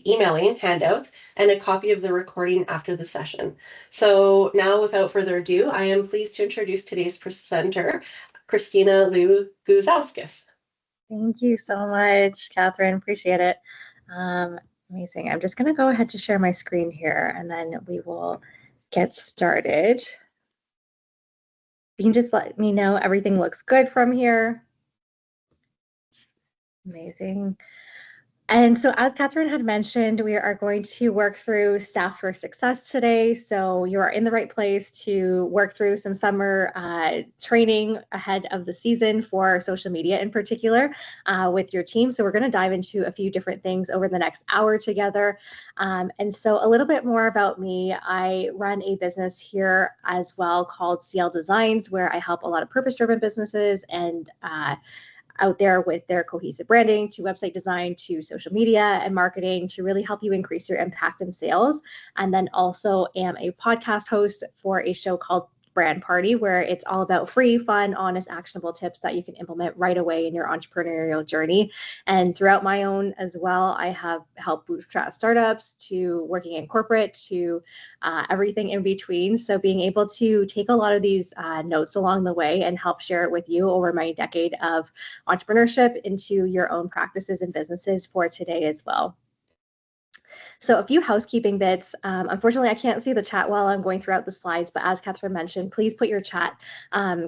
emailing handouts and a copy of the recording after the session. So now, without further ado, I am pleased to introduce today's presenter, Christina Lieu-Guzauskas. Thank you so much, Catherine. Appreciate it. Amazing. I'm just going to go ahead to share my screen here, and then we will get started. You can just let me know everything looks good from here. Amazing. And so as Catherine had mentioned, we are going to work through Staff for Success today. So you are in the right place to work through some summer training ahead of the season for social media in particular with your team. So we're going to dive into a few different things over the next hour together. And so a little bit more about me. I run a business here as well called CL Designs, where I help a lot of purpose-driven businesses and out there with their cohesive branding, to website design, to social media and marketing, to really help you increase your impact in sales. And then also am a podcast host for a show called Brand Party, where it's all about free, fun, honest, actionable tips that you can implement right away in your entrepreneurial journey. And throughout my own as well, I have helped bootstrap startups to working in corporate to everything in between. So being able to take a lot of these notes along the way and help share it with you over my decade of entrepreneurship into your own practices and businesses for today as well. So a few housekeeping bits. Unfortunately, I can't see the chat while I'm going throughout the slides, but as Catherine mentioned, please put your chat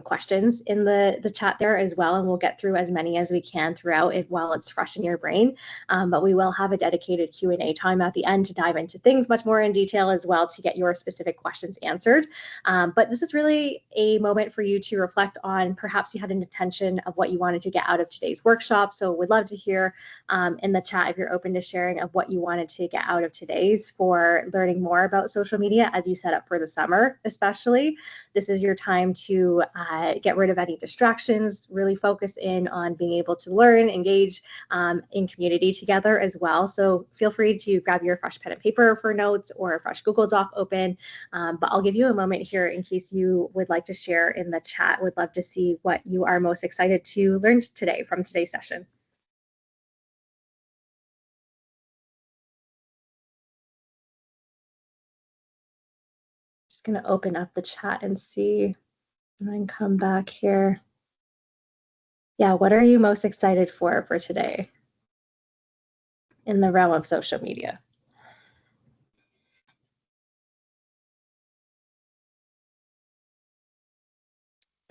questions in the chat there as well, and we'll get through as many as we can throughout while it's fresh in your brain. But we will have a dedicated Q&A time at the end to dive into things much more in detail as well to get your specific questions answered. But this is really a moment for you to reflect on perhaps you had an intention of what you wanted to get out of today's workshop. So would love to hear in the chat if you're open to sharing of what you wanted to get out of today's for learning more about social media as you set up for the summer. Especially, this is your time to get rid of any distractions, really focus in on being able to learn, engage in community together as well. So feel free to grab your fresh pen and paper for notes or a fresh Google Doc open, but I'll give you a moment here in case you would like to share in the chat. Would love to see what you are most excited to learn today from today's session. Just going to open up the chat and see, and then come back here. Yeah, what are you most excited for today in the realm of social media?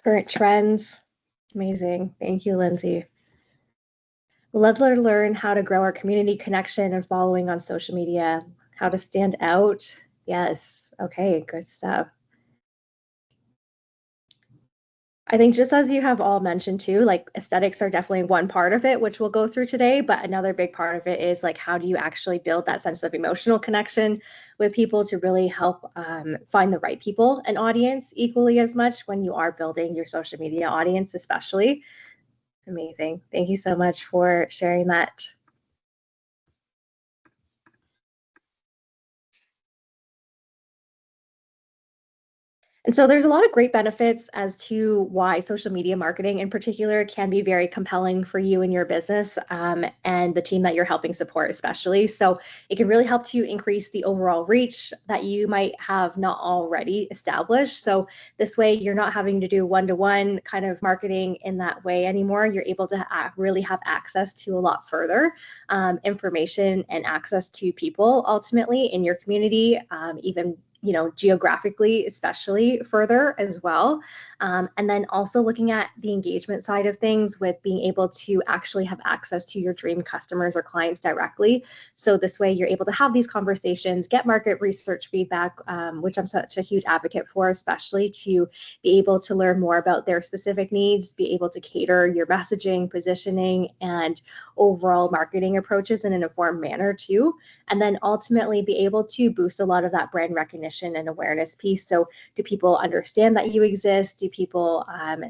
Current trends. Amazing. Thank you, Lindsay. Love to learn how to grow our community connection and following on social media, how to stand out. Yes. Okay, good stuff. I think just as you have all mentioned too, like aesthetics are definitely one part of it, which we'll go through today. But another big part of it is like, how do you actually build that sense of emotional connection with people to really help find the right people and audience equally as much when you are building your social media audience, especially. Amazing. Thank you so much for sharing that. And so there's a lot of great benefits as to why social media marketing in particular can be very compelling for you and your business and the team that you're helping support especially. So it can really help to increase the overall reach that you might have not already established. So this way you're not having to do one-to-one kind of marketing in that way anymore. You're able to really have access to a lot further information and access to people ultimately in your community, even geographically, especially further as well. And then also looking at the engagement side of things with being able to actually have access to your dream customers or clients directly. So this way you're able to have these conversations, get market research feedback, which I'm such a huge advocate for, especially to be able to learn more about their specific needs, be able to cater your messaging, positioning, and overall marketing approaches in an informed manner too. And then ultimately be able to boost a lot of that brand recognition and awareness piece. So do people understand that you exist? Do people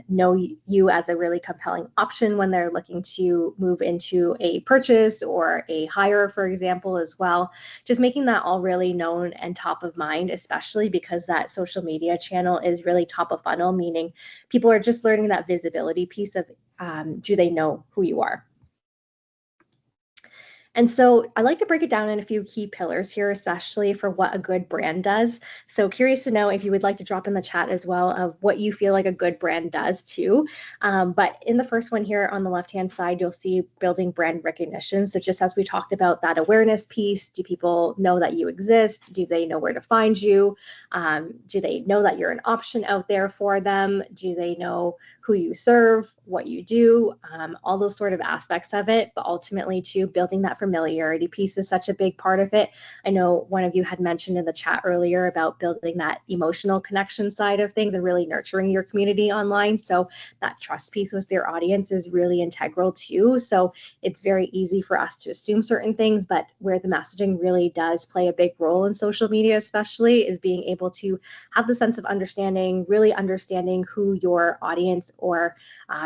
know you as a really compelling option when they're looking to move into a purchase or a hire, for example, as well? Just making that all really known and top of mind, especially because that social media channel is really top of funnel, meaning people are just learning that visibility piece of do they know who you are? And so I like to break it down in a few key pillars here, especially for what a good brand does. So curious to know if you would like to drop in the chat as well of what you feel like a good brand does too. But in the first one here on the left-hand side, you'll see building brand recognition. So just as we talked about that awareness piece, do people know that you exist? Do they know where to find you? Do they know that you're an option out there for them? Do they know who you serve, what you do, all those sort of aspects of it, but ultimately too, building that familiarity piece is such a big part of it. I know one of you had mentioned in the chat earlier about building that emotional connection side of things and really nurturing your community online. So that trust piece with your audience is really integral too. So it's very easy for us to assume certain things, but where the messaging really does play a big role in social media, especially, is being able to have the sense of understanding, really understanding who your audience or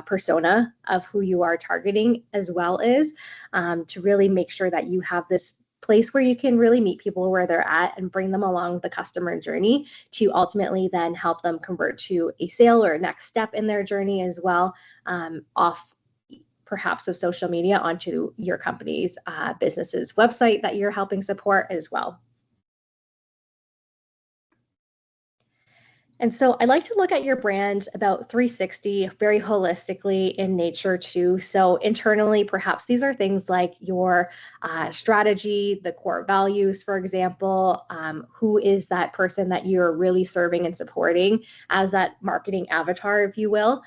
persona of who you are targeting as well is, to really make sure that you have this place where you can really meet people where they're at and bring them along the customer journey to ultimately then help them convert to a sale or a next step in their journey as well, off perhaps of social media onto your company's business's website that you're helping support as well. And so I like to look at your brand about 360, very holistically in nature too. So internally, perhaps these are things like your strategy, the core values, for example, who is that person that you're really serving and supporting as that marketing avatar, if you will,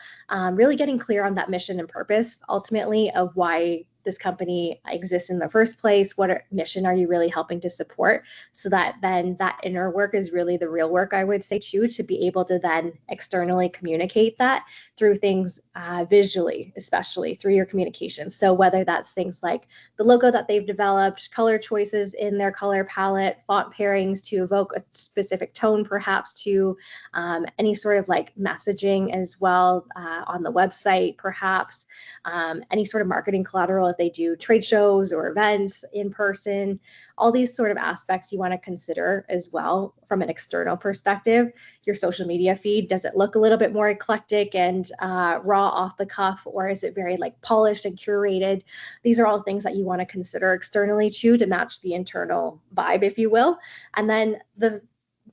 really getting clear on that mission and purpose ultimately of why this company exists in the first place. What mission are you really helping to support? So that then that inner work is really the real work, I would say too, to be able to then externally communicate that through things visually, especially through your communication. So whether that's things like the logo that they've developed, color choices in their color palette, font pairings to evoke a specific tone, perhaps to any sort of like messaging as well on the website, perhaps any sort of marketing collateral if they do trade shows or events in person, all these sort of aspects you want to consider as well from an external perspective. Your social media feed, does it look a little bit more eclectic and raw off the cuff, or is it very like polished and curated? These are all things that you want to consider externally too to match the internal vibe, if you will. And then the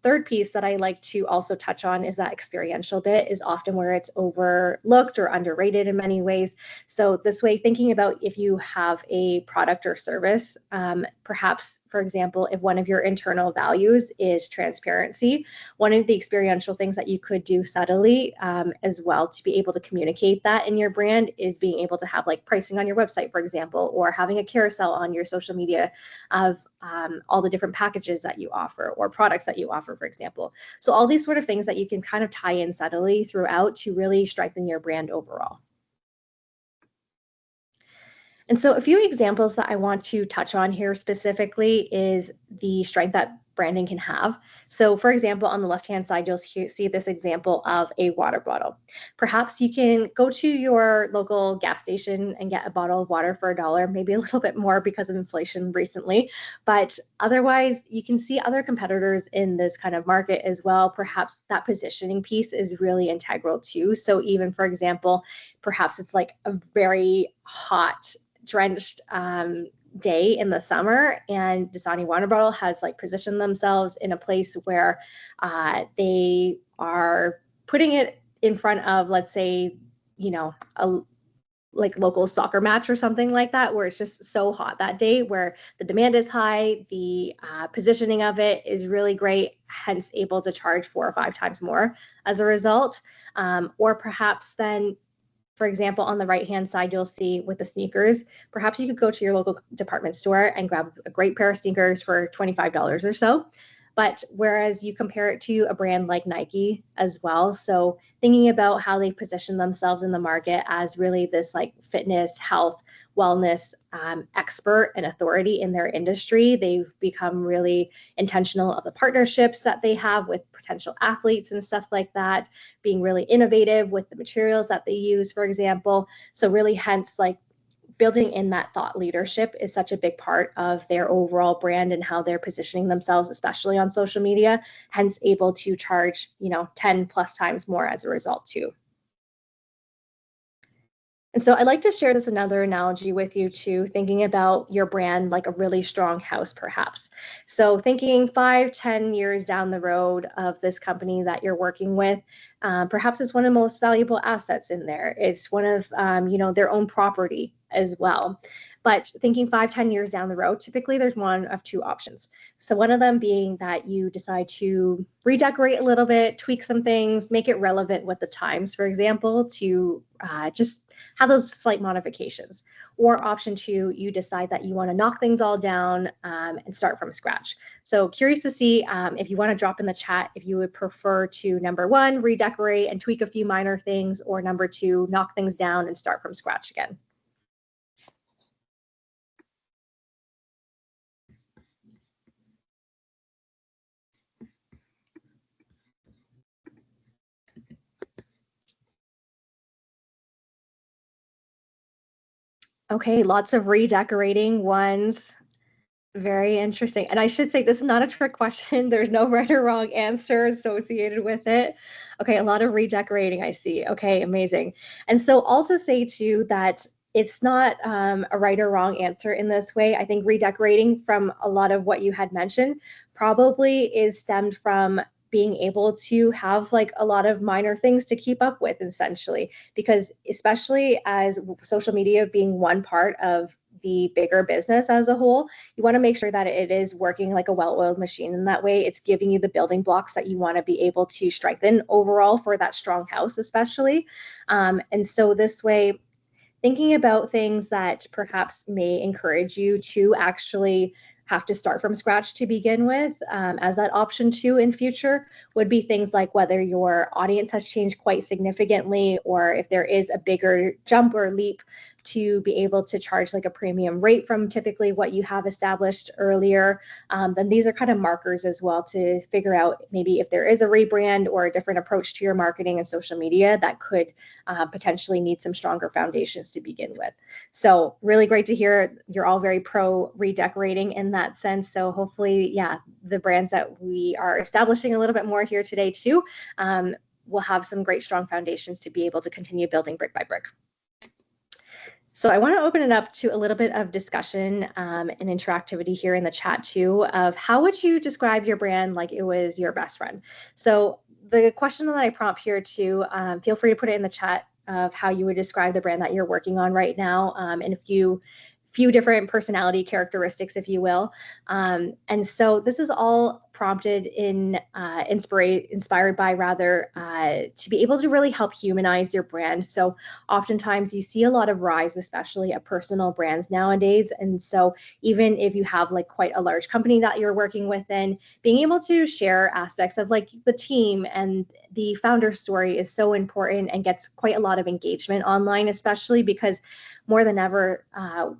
third piece that I like to also touch on is that experiential bit is often where it's overlooked or underrated in many ways. So this way, thinking about if you have a product or service, perhaps, for example, if one of your internal values is transparency, one of the experiential things that you could do subtly as well to be able to communicate that in your brand is being able to have like pricing on your website, for example, or having a carousel on your social media of all the different packages that you offer or products that you offer, for example. So all these sort of things that you can kind of tie in subtly throughout to really strengthen your brand overall. And so a few examples that I want to touch on here specifically is the strength that branding can have. So for example, on the left-hand side, you'll see this example of a water bottle. Perhaps you can go to your local gas station and get a bottle of water for $1, maybe a little bit more because of inflation recently. But otherwise, you can see other competitors in this kind of market as well. Perhaps that positioning piece is really integral too. So even, for example, perhaps it's like a very hot, drenched day in the summer, and Dasani water bottle has like positioned themselves in a place where they are putting it in front of, let's say, you know, a like local soccer match or something like that, where it's just so hot that day, where the demand is high, the positioning of it is really great, hence able to charge 4 or 5 times more as a result. Or perhaps then, for example, on the right-hand side, you'll see with the sneakers, perhaps you could go to your local department store and grab a great pair of sneakers for $25 or so. But whereas you compare it to a brand like Nike as well, so thinking about how they position themselves in the market as really this like fitness, health, wellness expert and authority in their industry, they've become really intentional of the partnerships that they have with potential athletes and stuff like that, being really innovative with the materials that they use, for example. So really hence like building in that thought leadership is such a big part of their overall brand and how they're positioning themselves, especially on social media, hence able to charge, 10 plus times more as a result too. And so I'd like to share this another analogy with you too, thinking about your brand like a really strong house, perhaps. So thinking 5, 10 years down the road of this company that you're working with, perhaps it's one of the most valuable assets in there. It's one of their own property as well. But thinking 5, 10 years down the road, typically there's one of two options. So one of them being that you decide to redecorate a little bit, tweak some things, make it relevant with the times, for example, to just have those slight modifications. Or option two, you decide that you want to knock things all down and start from scratch. So curious to see if you want to drop in the chat if you would prefer to, number one, redecorate and tweak a few minor things, or number two, knock things down and start from scratch again. Okay, lots of redecorating ones. Very interesting. And I should say this is not a trick question. There's no right or wrong answer associated with it. Okay, a lot of redecorating I see. Okay, amazing. And so also say too that it's not a right or wrong answer in this way. I think redecorating from a lot of what you had mentioned probably is stemmed from being able to have like a lot of minor things to keep up with essentially, because especially as social media being one part of the bigger business as a whole, you want to make sure that it is working like a well-oiled machine. In that way, it's giving you the building blocks that you want to be able to strengthen overall for that strong house, especially. And so this way, thinking about things that perhaps may encourage you to actually have to start from scratch to begin with as that option two in future would be things like whether your audience has changed quite significantly, or if there is a bigger jump or leap to be able to charge like a premium rate from typically what you have established earlier. Then these are kind of markers as well to figure out maybe if there is a rebrand or a different approach to your marketing and social media that could potentially need some stronger foundations to begin with. So really great to hear you're all very pro redecorating in that sense. So hopefully, yeah, the brands that we are establishing a little bit more here today too will have some great strong foundations to be able to continue building brick by brick. So I want to open it up to a little bit of discussion and interactivity here in the chat too of how would you describe your brand like it was your best friend? So the question that I prompt here too, feel free to put it in the chat of how you would describe the brand that you're working on right now and a few different personality characteristics, if you will. And so this is all prompted in inspired by rather to be able to really help humanize your brand. So oftentimes you see a lot of rise, especially at personal brands nowadays. And so even if you have like quite a large company that you're working within, being able to share aspects of like the team and the founder story is so important and gets quite a lot of engagement online, especially because more than ever,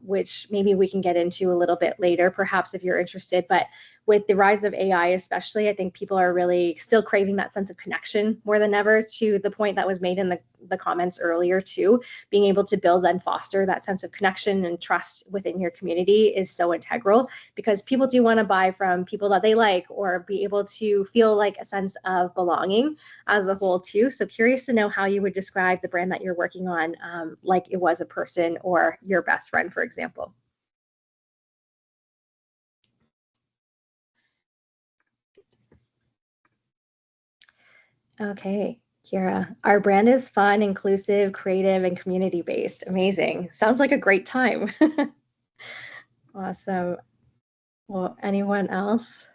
which maybe we can get into a little bit later, perhaps if you're interested. But with the rise of AI, especially, I think people are really still craving that sense of connection more than ever, to the point that was made in the comments earlier too. Being able to build and foster that sense of connection and trust within your community is so integral, because people do want to buy from people that they like or be able to feel like a sense of belonging as a whole too. So curious to know how you would describe the brand that you're working on like it was a person or your best friend, for example. Okay, Kira, our brand is fun, inclusive, creative, and community-based. Amazing. Sounds like a great time. Awesome. Well, anyone else?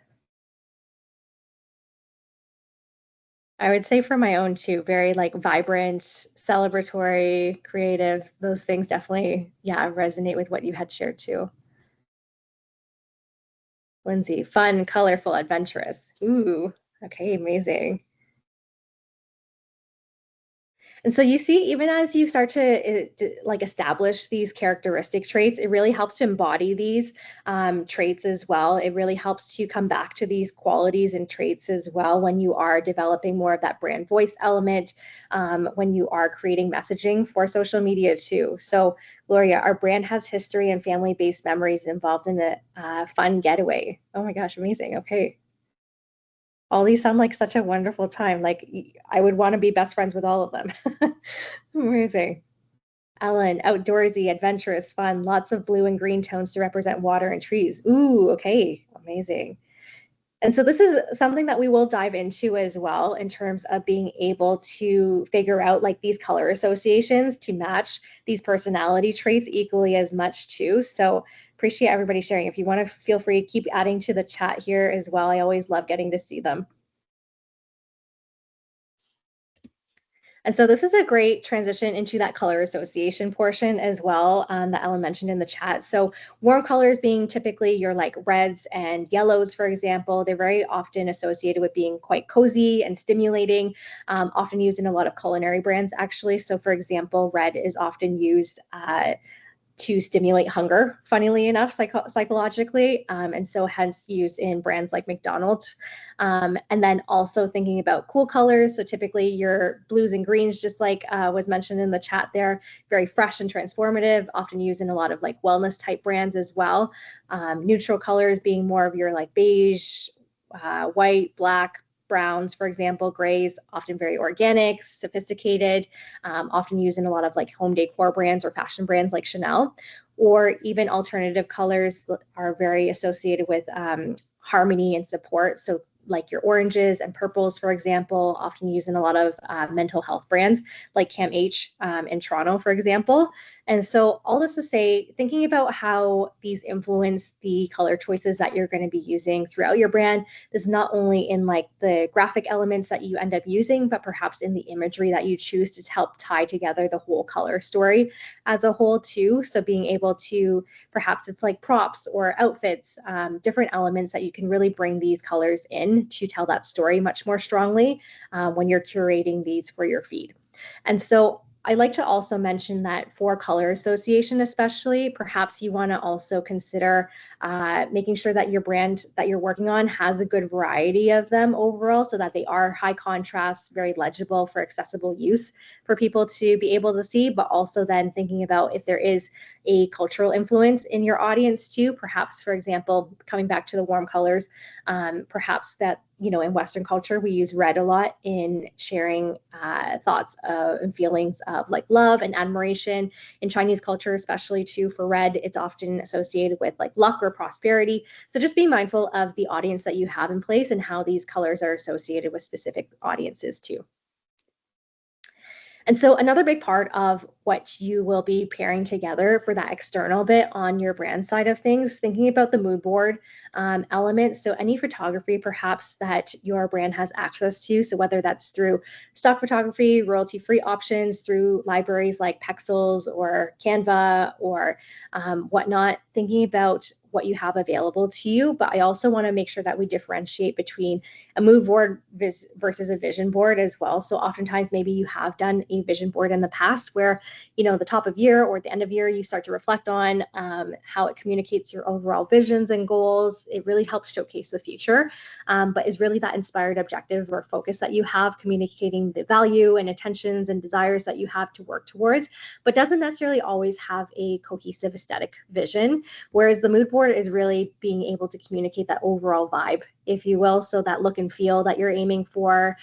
I would say for my own too, very like vibrant, celebratory, creative. Those things definitely, yeah, resonate with what you had shared too. Lindsay, fun, colorful, adventurous. Ooh, okay, amazing. And so you see, even as you start to like establish these characteristic traits, it really helps to embody these traits as well. It really helps to come back to these qualities and traits as well when you are developing more of that brand voice element, when you are creating messaging for social media too. So Gloria, our brand has history and family-based memories involved in a fun getaway. Oh my gosh, amazing. Okay. All these sound like such a wonderful time. Like I would want to be best friends with all of them. Amazing. Ellen, outdoorsy, adventurous, fun, lots of blue and green tones to represent water and trees. Ooh, okay, amazing. And so this is something that we will dive into as well in terms of being able to figure out like these color associations to match these personality traits equally as much too. So appreciate everybody sharing. If you want to feel free, keep adding to the chat here as well. I always love getting to see them. And so this is a great transition into that color association portion as well that Ellen mentioned in the chat. So warm colors being typically your like reds and yellows, for example, they're very often associated with being quite cozy and stimulating, often used in a lot of culinary brands actually. So for example, red is often used to stimulate hunger, funnily enough, psychologically, and so hence used in brands like McDonald's. And then also thinking about cool colors, so typically your blues and greens, just like was mentioned in the chat there, very fresh and transformative, often used in a lot of like wellness type brands as well. Neutral colors being more of your like beige, white, black, browns, for example, grays, often very organic, sophisticated, often used in a lot of like home decor brands or fashion brands like Chanel, or even alternative colors are very associated with harmony and support. So like your oranges and purples, for example, often used in a lot of mental health brands like CAMH in Toronto, for example. And so all this to say, thinking about how these influence the color choices that you're going to be using throughout your brand is not only in like the graphic elements that you end up using, but perhaps in the imagery that you choose to help tie together the whole color story as a whole too. So being able to, perhaps it's like props or outfits, different elements that you can really bring these colors in to tell that story much more strongly when you're curating these for your feed. And so I like to also mention that for color association, especially, perhaps you want to also consider making sure that your brand that you're working on has a good variety of them overall so that they are high contrast, very legible for accessible use for people to be able to see, but also then thinking about if there is a cultural influence in your audience too, perhaps, for example, coming back to the warm colors, perhaps that, you know, in Western culture, we use red a lot in sharing thoughts and feelings of like love and admiration. In Chinese culture, especially too, for red, it's often associated with like luck or prosperity. So just be mindful of the audience that you have in place and how these colors are associated with specific audiences too. And so another big part of what you will be pairing together for that external bit on your brand side of things, thinking about the mood board element. So any photography perhaps that your brand has access to. So whether that's through stock photography, royalty-free options, through libraries like Pexels or Canva or whatnot, thinking about what you have available to you. But I also want to make sure that we differentiate between a mood board versus a vision board as well. So oftentimes maybe you have done a vision board in the past where, you know, the top of year or at the end of year, you start to reflect on how it communicates your overall visions and goals. It really helps showcase the future, but is really that inspired objective or focus that you have, communicating the value and intentions and desires that you have to work towards, but doesn't necessarily always have a cohesive aesthetic vision. Whereas the mood board is really being able to communicate that overall vibe, if you will. So that look and feel that you're aiming for,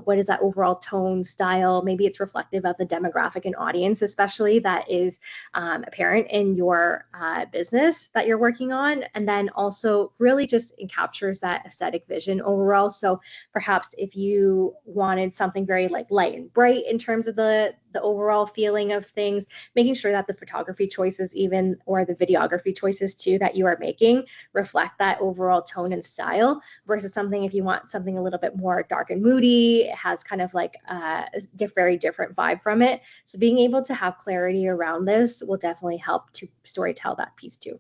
what is that overall tone, style? Maybe it's reflective of the demographic and audience, especially that is apparent in your business that you're working on. And then also really just it captures that aesthetic vision overall. So perhaps if you wanted something very like light and bright in terms of the overall feeling of things, making sure that the photography choices even or the videography choices too that you are making reflect that overall tone and style, versus something if you want something a little bit more dark and moody, it has kind of like a very different vibe from it. So being able to have clarity around this will definitely help to storytell that piece too.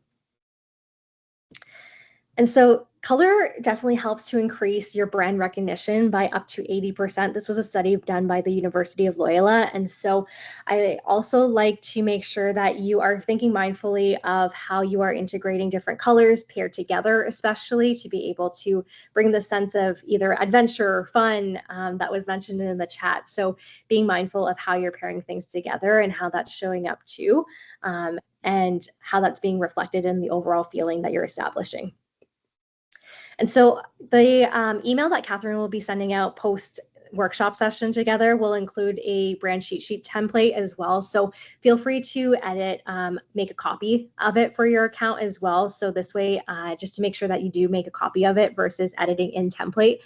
And so color definitely helps to increase your brand recognition by up to 80%. This was a study done by the University of Loyola. And so I also like to make sure that you are thinking mindfully of how you are integrating different colors paired together, especially to be able to bring the sense of either adventure or fun that was mentioned in the chat. So being mindful of how you're pairing things together and how that's showing up too, and how that's being reflected in the overall feeling that you're establishing. And so the email that Catherine will be sending out post workshop session together will include a brand cheat sheet template as well. So feel free to edit, make a copy of it for your account as well. So this way, just to make sure that you do make a copy of it versus editing in template,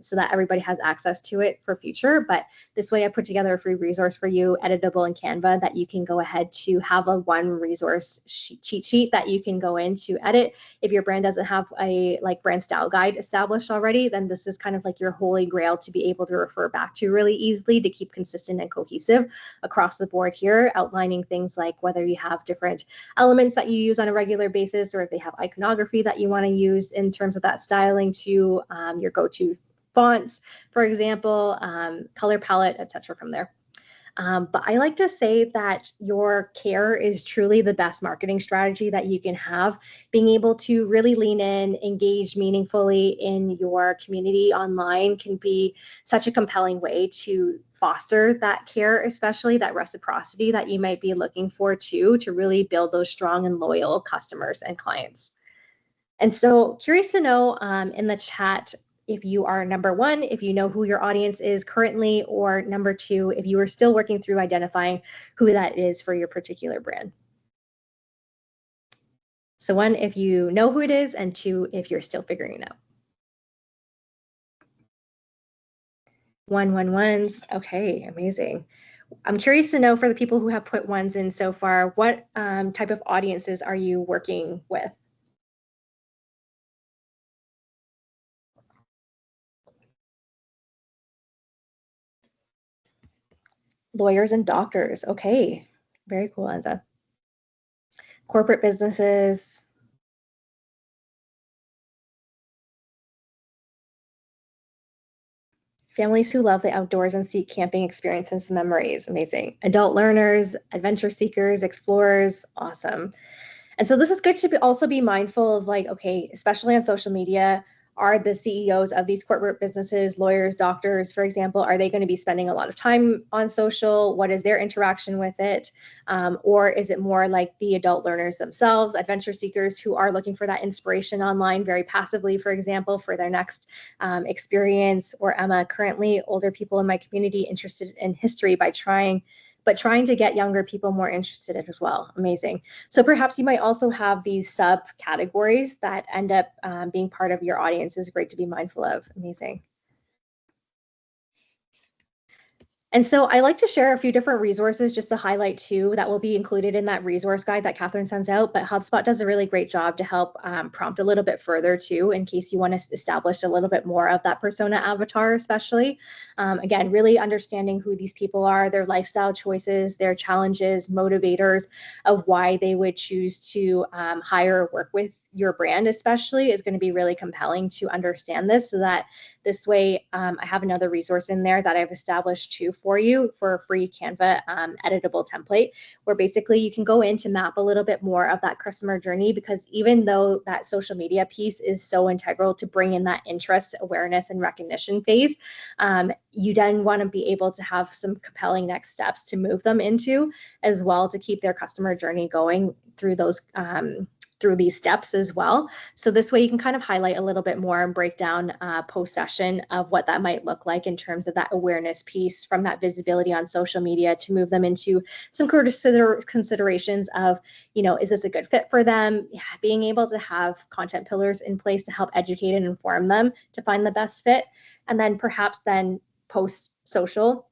so that everybody has access to it for future. But this way I put together a free resource for you, editable in Canva, that you can go ahead to have a one resource cheat sheet that you can go in to edit. If your brand doesn't have a brand style guide established already, then this is kind of like your holy grail to be able to refer back to really easily to keep consistent and cohesive across the board here, outlining things like whether you have different elements that you use on a regular basis, or if they have iconography that you want to use in terms of that styling, to your go-to fonts, for example, color palette, etc. from there. But I like to say that your care is truly the best marketing strategy that you can have. Being able to really lean in, engage meaningfully in your community online can be such a compelling way to foster that care, especially that reciprocity that you might be looking for too, to really build those strong and loyal customers and clients. And so curious to know in the chat, if you are number one, if you know who your audience is currently, or number two, if you are still working through identifying who that is for your particular brand. So one, if you know who it is, and two, if you're still figuring it out. Ones. Okay, amazing. I'm curious to know, for the people who have put ones in so far, what type of audiences are you working with? Lawyers and doctors. Okay, very cool, Enza. Corporate businesses. Families who love the outdoors and seek camping experiences and memories. Amazing. Adult learners, adventure seekers, explorers. Awesome. And so this is good to also be mindful of, okay, especially on social media, are the CEOs of these corporate businesses, lawyers, doctors, for example, are they going to be spending a lot of time on social? What is their interaction with it? Or is it more like the adult learners themselves, adventure seekers who are looking for that inspiration online very passively, for example, for their next experience? Or Emma, currently older people in my community interested in history trying to get younger people more interested as well. Amazing. So perhaps you might also have these subcategories that end up being part of your audience. Is great to be mindful of. Amazing. And so I like to share a few different resources just to highlight too that will be included in that resource guide that Catherine sends out. But HubSpot does a really great job to help prompt a little bit further too, in case you want to establish a little bit more of that persona avatar, especially. Again, really understanding who these people are, their lifestyle choices, their challenges, motivators of why they would choose to hire or work with your brand, especially, is going to be really compelling to understand this, so that this way, I have another resource in there that I've established too for you for a free Canva editable template, where basically you can go in to map a little bit more of that customer journey, because even though that social media piece is so integral to bring in that interest, awareness, and recognition phase, you then want to be able to have some compelling next steps to move them into as well, to keep their customer journey going through those through these steps as well. So this way you can kind of highlight a little bit more and break down post-session of what that might look like in terms of that awareness piece, from that visibility on social media, to move them into some considerations of, is this a good fit for them? Yeah, being able to have content pillars in place to help educate and inform them to find the best fit. And then perhaps then post-social,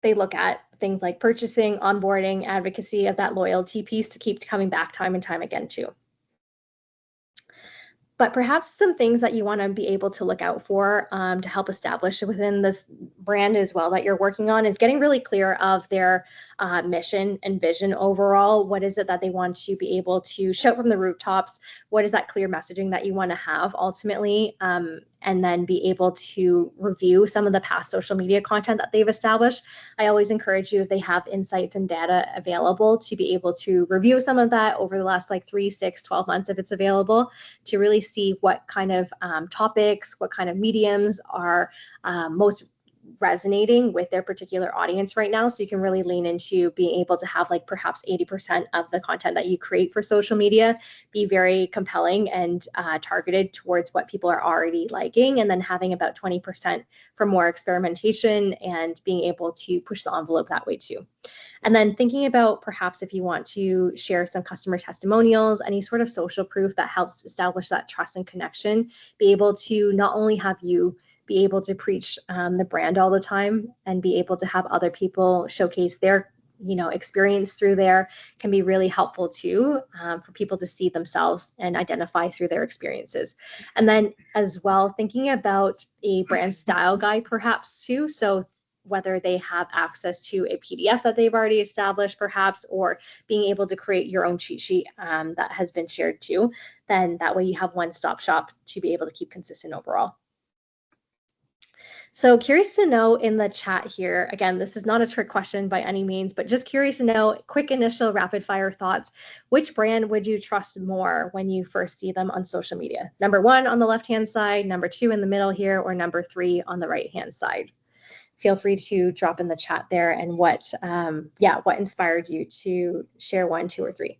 they look at things like purchasing, onboarding, advocacy of that loyalty piece to keep coming back time and time again too. But perhaps some things that you want to be able to look out for to help establish within this brand as well that you're working on is getting really clear of their mission and vision overall. What is it that they want to be able to shout from the rooftops? What is that clear messaging that you want to have ultimately? And then be able to review some of the past social media content that they've established. I always encourage you, if they have insights and data available, to be able to review some of that over the last 3, 6, 12 months if it's available, to really see what kind of topics, what kind of mediums are most resonating with their particular audience right now. So you can really lean into being able to have like perhaps 80% of the content that you create for social media be very compelling and targeted towards what people are already liking, and then having about 20% for more experimentation and being able to push the envelope that way too. And then thinking about perhaps if you want to share some customer testimonials, any sort of social proof that helps establish that trust and connection, be able to not only have you be able to preach the brand all the time and be able to have other people showcase their experience through there, can be really helpful too, for people to see themselves and identify through their experiences. And then as well, thinking about a brand style guide perhaps too. So whether they have access to a PDF that they've already established perhaps, or being able to create your own cheat sheet that has been shared too, then that way you have one-stop shop to be able to keep consistent overall. So curious to know in the chat here, again, this is not a trick question by any means, but just curious to know, quick initial rapid fire thoughts. Which brand would you trust more when you first see them on social media? Number 1 on the left-hand side, number 2 in the middle here, or number 3 on the right-hand side? Feel free to drop in the chat there and what inspired you to share 1, 2, or 3.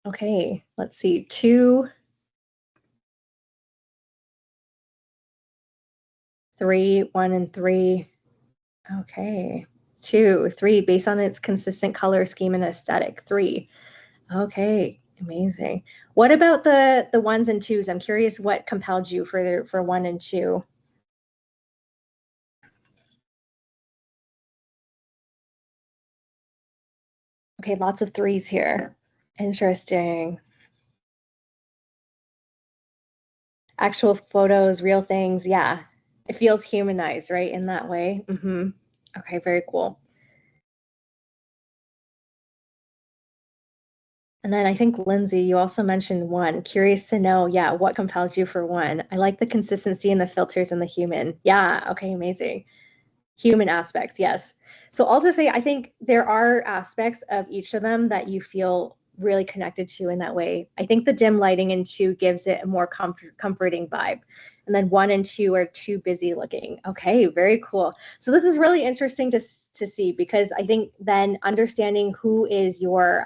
Okay, let's see, 2, 3, 1, and 3. Okay, 2, 3, based on its consistent color scheme and aesthetic. 3. Okay, amazing. What about the 1s and 2s? I'm curious what compelled you for 1 and 2. Okay, lots of 3s here. Interesting. Actual photos, real things, yeah. It feels humanized, right, in that way. Okay, very cool. And then I think, Lindsay, you also mentioned 1. Curious to know, yeah, what compelled you for 1? I like the consistency and the filters and the human. Yeah, okay, amazing. Human aspects, yes. So all to say, I think there are aspects of each of them that you feel really connected to in that way. I think the dim lighting in 2 gives it a more comforting vibe. And then 1 and 2 are too busy looking. Okay, very cool. So this is really interesting to see, because I think then understanding who is your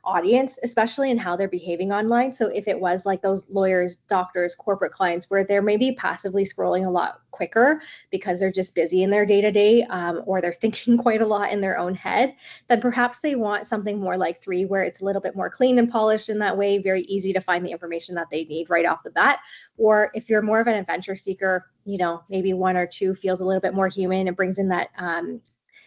audience, especially in how they're behaving online. So if it was like those lawyers, doctors, corporate clients, where they're maybe passively scrolling a lot quicker because they're just busy in their day-to-day, or they're thinking quite a lot in their own head, then perhaps they want something more like 3, where it's a little bit more clean and polished in that way, very easy to find the information that they need right off the bat. Or if you're more of an adventure seeker, maybe 1 or 2 feels a little bit more human and brings in that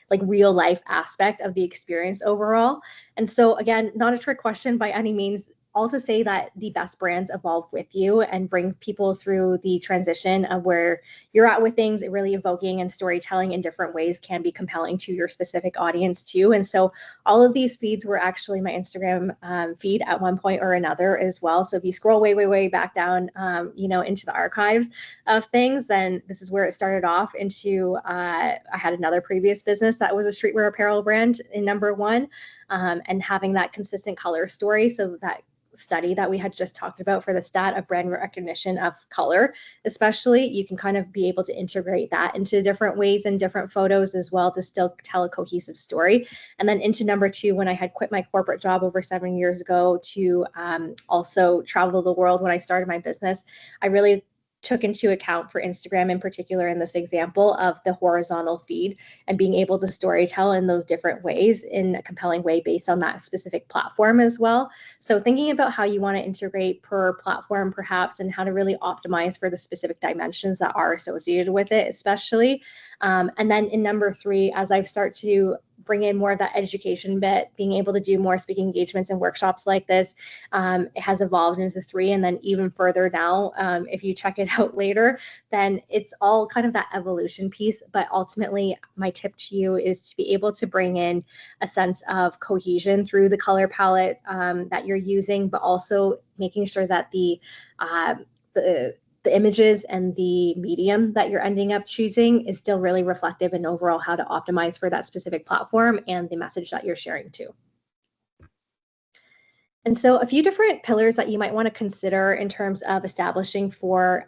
like real life aspect of the experience overall. And so again, not a trick question by any means. All to say that the best brands evolve with you and bring people through the transition of where you're at with things. Really evoking and storytelling in different ways can be compelling to your specific audience too. And so all of these feeds were actually my Instagram feed at one point or another as well. So if you scroll way back down, into the archives of things, then this is where it started off into, I had another previous business that was a streetwear apparel brand in number 1, and having that consistent color story. So that study that we had just talked about for the stat of brand recognition of color, especially, you can kind of be able to integrate that into different ways and different photos as well to still tell a cohesive story. And then into number 2, when I had quit my corporate job over 7 years ago to also travel the world when I started my business, I really took into account for Instagram in particular in this example of the horizontal feed and being able to storytell in those different ways in a compelling way based on that specific platform as well. So thinking about how you want to integrate per platform perhaps, and how to really optimize for the specific dimensions that are associated with it, especially. And then in number 3, as I start to bring in more of that education bit, being able to do more speaking engagements and workshops like this, it has evolved into 3. And then even further now, if you check it out later, then it's all kind of that evolution piece. But ultimately, my tip to you is to be able to bring in a sense of cohesion through the color palette that you're using, but also making sure that the images and the medium that you're ending up choosing is still really reflective and overall how to optimize for that specific platform and the message that you're sharing too. And so a few different pillars that you might want to consider in terms of establishing for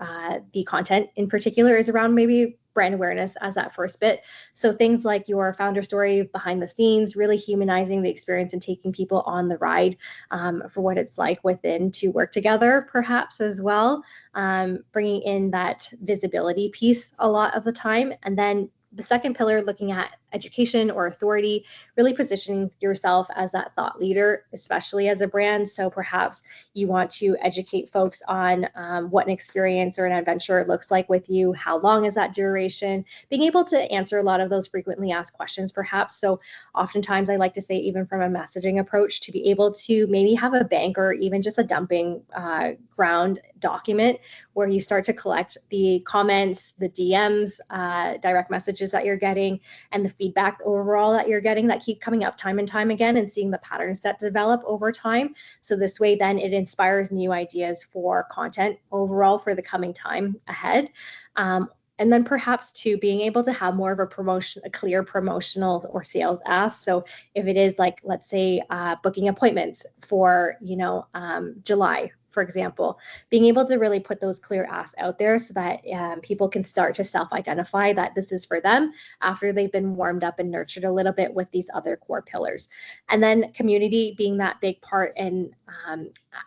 the content in particular is around maybe brand awareness as that first bit. So things like your founder story behind the scenes, really humanizing the experience and taking people on the ride for what it's like within to work together, perhaps as well, bringing in that visibility piece a lot of the time. And then the second pillar, looking at education or authority, really positioning yourself as that thought leader, especially as a brand. So perhaps you want to educate folks on what an experience or an adventure looks like with you, how long is that duration, being able to answer a lot of those frequently asked questions, perhaps. So oftentimes I like to say, even from a messaging approach, to be able to maybe have a bank or even just a dumping ground document where you start to collect the comments, the DMs, direct messages that you're getting, and the feedback overall that you're getting that keep coming up time and time again, and seeing the patterns that develop over time. So this way then it inspires new ideas for content overall for the coming time ahead. And then perhaps too, being able to have more of a clear promotional or sales ask. So if it is like, let's say, booking appointments for, July, for example, being able to really put those clear asks out there so that people can start to self-identify that this is for them after they've been warmed up and nurtured a little bit with these other core pillars. And then community being that big part and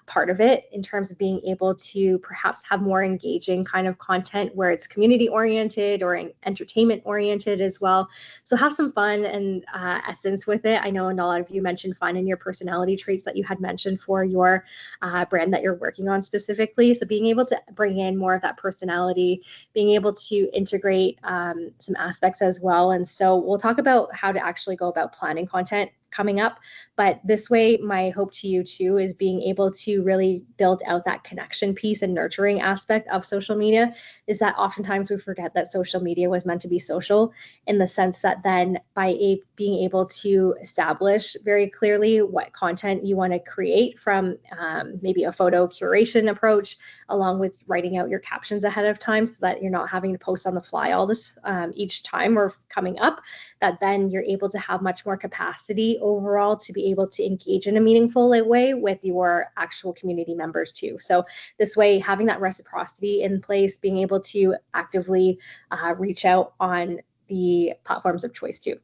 part of it in terms of being able to perhaps have more engaging kind of content where it's community oriented or entertainment oriented as well. So have some fun and essence with it. I know a lot of you mentioned fun in your personality traits that you had mentioned for your brand that you're working on specifically. So being able to bring in more of that personality, being able to integrate some aspects as well. And so we'll talk about how to actually go about planning content coming up. But this way, my hope to you too is being able to really build out that connection piece and nurturing aspect of social media. Is that oftentimes we forget that social media was meant to be social, in the sense that then by being able to establish very clearly what content you want to create from maybe a photo curation approach, along with writing out your captions ahead of time so that you're not having to post on the fly all this each time or coming up, that then you're able to have much more capacity overall to be able to engage in a meaningful way with your actual community members too. So this way, having that reciprocity in place, being able to actively reach out on the platforms of choice too.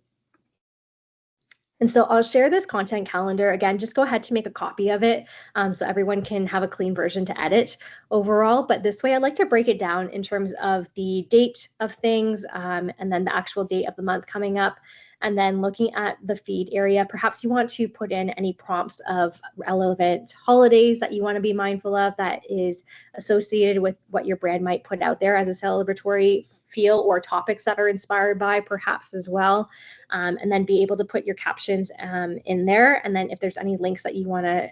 And so I'll share this content calendar. Again, just go ahead to make a copy of it so everyone can have a clean version to edit overall. But this way, I like to break it down in terms of the date of things and then the actual date of the month coming up. And then looking at the feed area, perhaps you want to put in any prompts of relevant holidays that you want to be mindful of that is associated with what your brand might put out there as a celebratory feel, or topics that are inspired by perhaps as well. And then be able to put your captions in there. And then if there's any links that you want to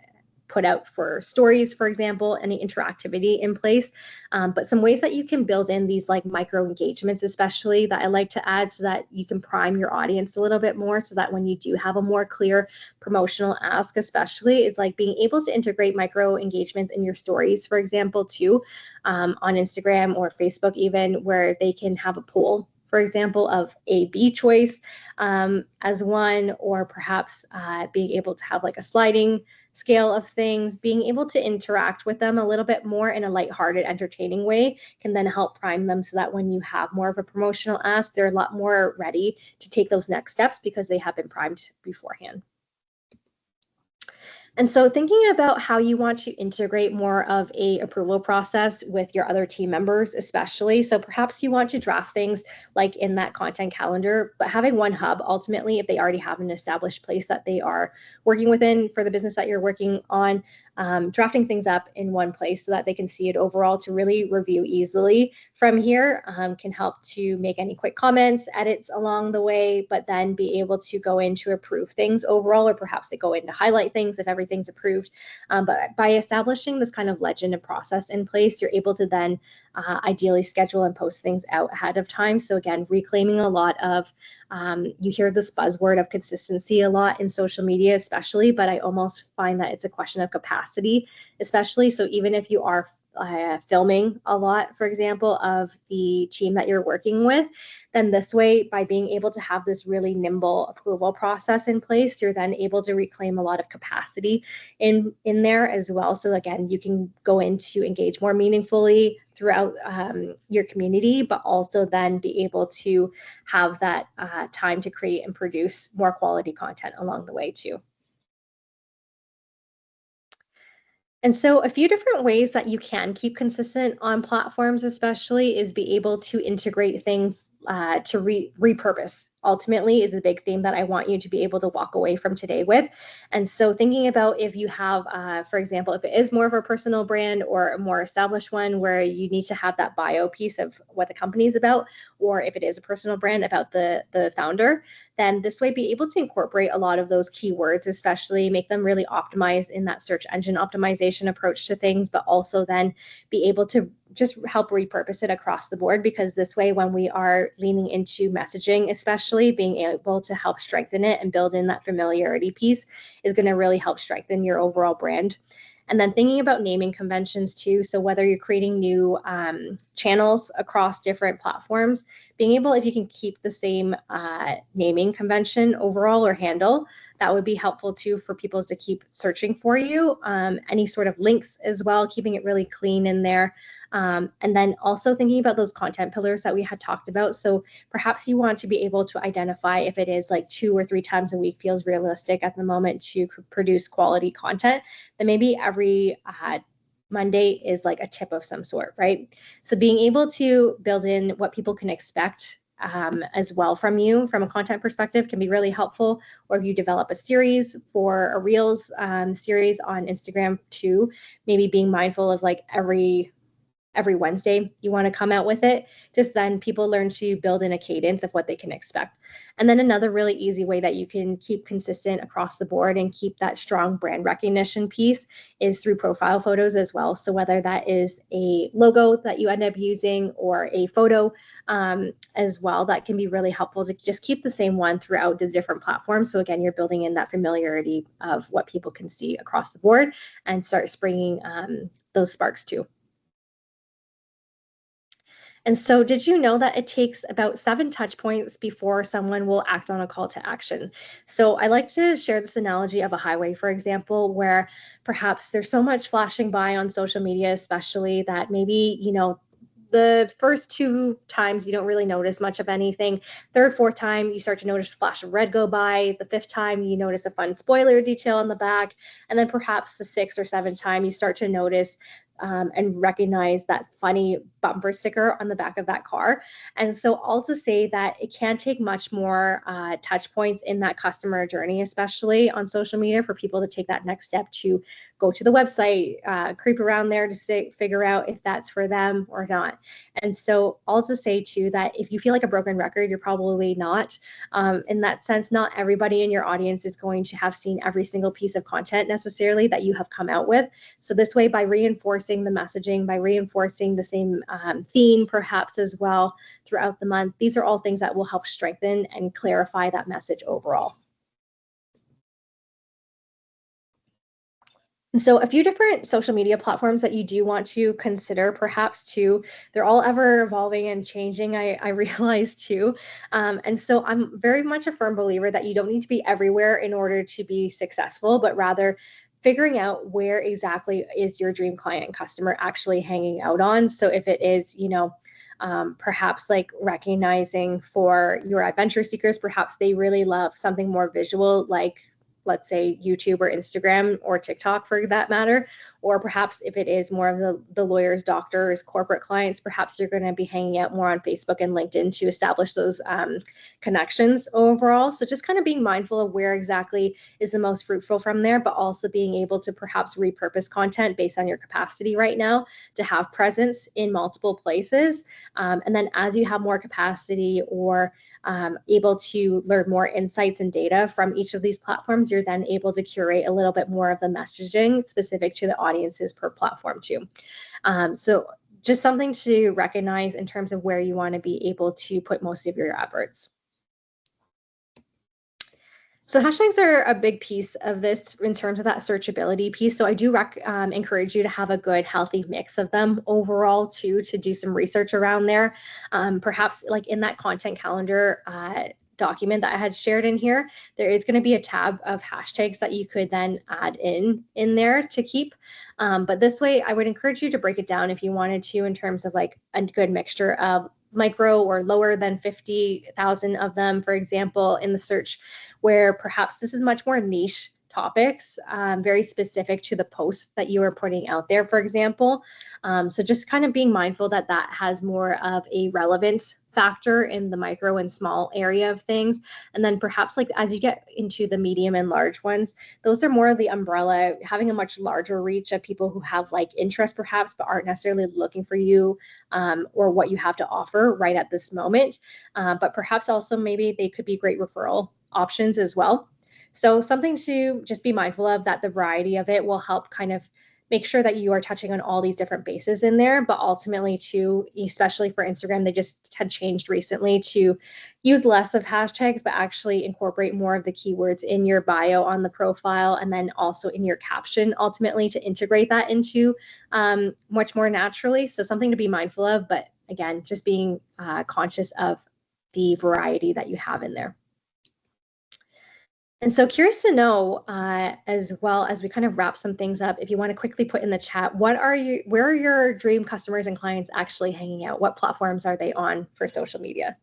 put out for stories, for example, any interactivity in place. But some ways that you can build in these like micro engagements, especially, that I like to add so that you can prime your audience a little bit more, so that when you do have a more clear promotional ask, especially, is like being able to integrate micro engagements in your stories, for example, too, on Instagram or Facebook even, where they can have a poll, for example, of A, B choice as one, or perhaps being able to have like a sliding scale of things, being able to interact with them a little bit more in a lighthearted, entertaining way can then help prime them so that when you have more of a promotional ask, they're a lot more ready to take those next steps because they have been primed beforehand. And so thinking about how you want to integrate more of a approval process with your other team members, especially. So perhaps you want to draft things like in that content calendar, but having one hub ultimately, if they already have an established place that they are working within for the business that you're working on, drafting things up in one place so that they can see it overall to really review easily from here can help to make any quick comments, edits along the way, but then be able to go in to approve things overall, or perhaps they go in to highlight things if everything's approved. But by establishing this kind of legend and process in place, you're able to then ideally schedule and post things out ahead of time. So again, reclaiming a lot of, you hear this buzzword of consistency a lot in social media, especially, but I almost find that it's a question of capacity, especially. So even if you are filming a lot, for example, of the team that you're working with, then this way, by being able to have this really nimble approval process in place, you're then able to reclaim a lot of capacity in there as well. So again, you can go in to engage more meaningfully throughout your community, but also then be able to have that time to create and produce more quality content along the way too. And so a few different ways that you can keep consistent on platforms, especially, is be able to integrate things to repurpose. Ultimately is the big theme that I want you to be able to walk away from today with. And so thinking about if you have, for example, if it is more of a personal brand or a more established one where you need to have that bio piece of what the company is about, or if it is a personal brand about the founder, then this way be able to incorporate a lot of those keywords, especially make them really optimized in that search engine optimization approach to things, but also then be able to just help repurpose it across the board, because this way, when we are leaning into messaging, especially being able to help strengthen it and build in that familiarity piece is going to really help strengthen your overall brand. And then thinking about naming conventions too. So whether you're creating new channels across different platforms, being able, if you can keep the same naming convention overall or handle, that would be helpful too for people to keep searching for you. Any sort of links as well, keeping it really clean in there. And then also thinking about those content pillars that we had talked about. So perhaps you want to be able to identify if it is like 2 or 3 times a week feels realistic at the moment to produce quality content, then maybe every Monday is like a tip of some sort, right? So being able to build in what people can expect as well from you from a content perspective can be really helpful. Or if you develop a series for a Reels series on Instagram too, maybe being mindful of like every Wednesday you want to come out with it, just then people learn to build in a cadence of what they can expect. And then another really easy way that you can keep consistent across the board and keep that strong brand recognition piece is through profile photos as well. So whether that is a logo that you end up using or a photo as well, that can be really helpful to just keep the same one throughout the different platforms. So again, you're building in that familiarity of what people can see across the board and start springing those sparks too. And so did you know that it takes about 7 touch points before someone will act on a call to action? So I like to share this analogy of a highway, for example, where perhaps there's so much flashing by on social media, especially that maybe, the first 2 times you don't really notice much of anything. Third, fourth time you start to notice a flash of red go by. The 5th time you notice a fun spoiler detail on the back. And then perhaps the 6th or 7th time you start to notice and recognize that funny bumper sticker on the back of that car. And so all to say that it can take much more touch points in that customer journey, especially on social media, for people to take that next step to go to the website, creep around there to figure out if that's for them or not. And so all to say too that if you feel like a broken record, you're probably not. In that sense, not everybody in your audience is going to have seen every single piece of content necessarily that you have come out with. So this way, by reinforcing the messaging, by reinforcing the same theme perhaps as well throughout the month, these are all things that will help strengthen and clarify that message overall. And so a few different social media platforms that you do want to consider perhaps too, they're all ever evolving and changing, I realize too. And so I'm very much a firm believer that you don't need to be everywhere in order to be successful, but rather figuring out where exactly is your dream client and customer actually hanging out on. So if it is, perhaps like recognizing for your adventure seekers, perhaps they really love something more visual, like let's say YouTube or Instagram or TikTok for that matter. Or perhaps if it is more of the lawyers, doctors, corporate clients, perhaps you're going to be hanging out more on Facebook and LinkedIn to establish those connections overall. So just kind of being mindful of where exactly is the most fruitful from there, but also being able to perhaps repurpose content based on your capacity right now to have presence in multiple places. And then as you have more capacity or able to learn more insights and data from each of these platforms, you're then able to curate a little bit more of the messaging specific to the audiences per platform too. So just something to recognize in terms of where you want to be able to put most of your efforts. So hashtags are a big piece of this in terms of that searchability piece. So I do encourage you to have a good, healthy mix of them overall too, to do some research around there. Perhaps like in that content calendar document that I had shared in here, there is going to be a tab of hashtags that you could then add in there to keep. But this way, I would encourage you to break it down if you wanted to in terms of like a good mixture of micro or lower than 50,000 of them, for example, in the search, where perhaps this is much more niche topics, very specific to the posts that you are putting out there, for example. So just kind of being mindful that that has more of a relevance factor in the micro and small area of things. And then perhaps like as you get into the medium and large ones, those are more of the umbrella, having a much larger reach of people who have like interest perhaps, but aren't necessarily looking for you or what you have to offer right at this moment. But perhaps also maybe they could be great referral options as well. So something to just be mindful of, that the variety of it will help kind of make sure that you are touching on all these different bases in there. But ultimately too, especially for Instagram, they just had changed recently to use less of hashtags, but actually incorporate more of the keywords in your bio on the profile, and then also in your caption, ultimately to integrate that into much more naturally. So something to be mindful of, but again, just being conscious of the variety that you have in there. And so curious to know, as well as we kind of wrap some things up, if you want to quickly put in the chat, where are your dream customers and clients actually hanging out? What platforms are they on for social media?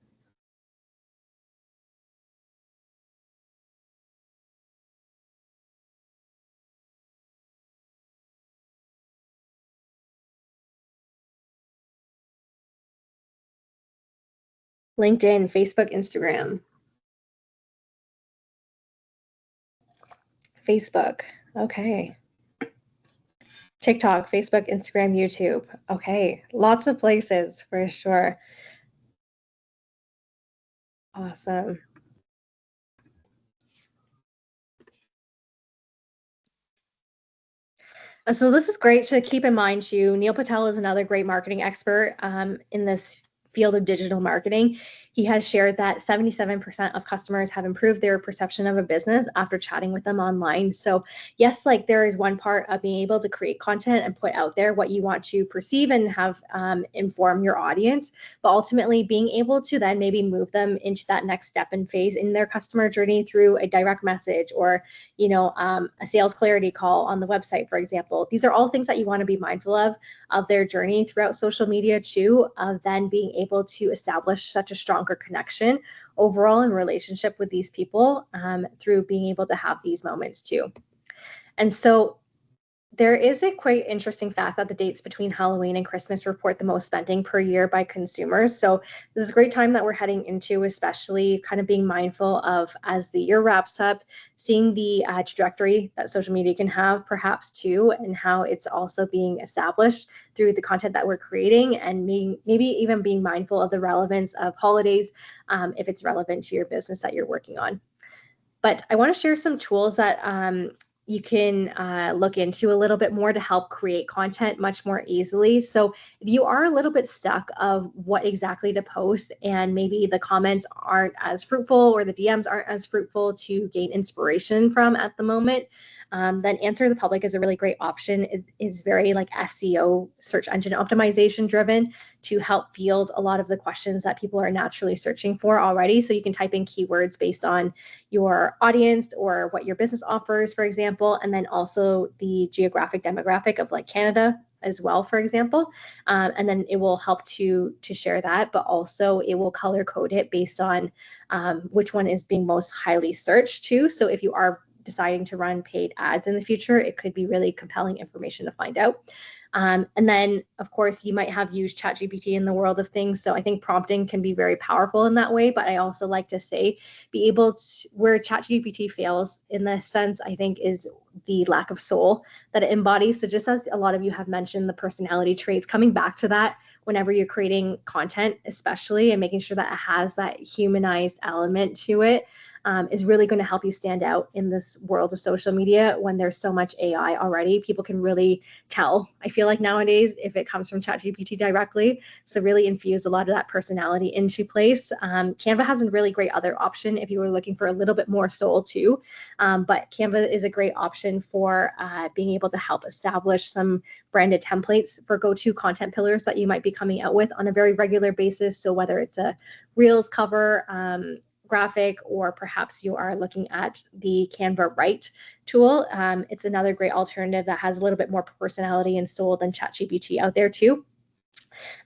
LinkedIn, Facebook, Instagram. Facebook. Okay. TikTok, Facebook, Instagram, YouTube. Okay. Lots of places for sure. Awesome. So this is great to keep in mind too. Neil Patel is another great marketing expert in this field of digital marketing. He has shared that 77% of customers have improved their perception of a business after chatting with them online. So yes, like there is one part of being able to create content and put out there what you want to perceive and have inform your audience, but ultimately being able to then maybe move them into that next step and phase in their customer journey through a direct message or a sales clarity call on the website, for example. These are all things that you want to be mindful of their journey throughout social media too, of then being able to establish such a stronger connection overall in relationship with these people through being able to have these moments too. And so there is a quite interesting fact that the dates between Halloween and Christmas report the most spending per year by consumers. So this is a great time that we're heading into, especially kind of being mindful of as the year wraps up, seeing the trajectory that social media can have perhaps too, and how it's also being established through the content that we're creating, and maybe even being mindful of the relevance of holidays if it's relevant to your business that you're working on. But I want to share some tools that you can look into a little bit more to help create content much more easily. So if you are a little bit stuck of what exactly to post, and maybe the comments aren't as fruitful or the DMs aren't as fruitful to gain inspiration from at the moment, then Answer the Public is a really great option. It is very like SEO, search engine optimization driven, to help field a lot of the questions that people are naturally searching for already. So you can type in keywords based on your audience or what your business offers, for example, and then also the geographic demographic of like Canada as well, for example. And then it will help to share that, but also it will color code it based on which one is being most highly searched too. So if you are deciding to run paid ads in the future, it could be really compelling information to find out. And then, of course, you might have used ChatGPT in the world of things. So I think prompting can be very powerful in that way. But I also like to say, be able to, where ChatGPT fails in this sense, I think, is the lack of soul that it embodies. So just as a lot of you have mentioned, the personality traits, coming back to that whenever you're creating content, especially, and making sure that it has that humanized element to it. is really going to help you stand out in this world of social media when there's so much AI already. People can really tell, I feel like nowadays, if it comes from ChatGPT directly. So really infuse a lot of that personality into place. Canva has a really great other option if you were looking for a little bit more soul too. But Canva is a great option for being able to help establish some branded templates for go-to content pillars that you might be coming out with on a very regular basis. So whether it's a Reels cover, graphic, or perhaps you are looking at the Canva Write tool, it's another great alternative that has a little bit more personality and soul than ChatGPT out there too.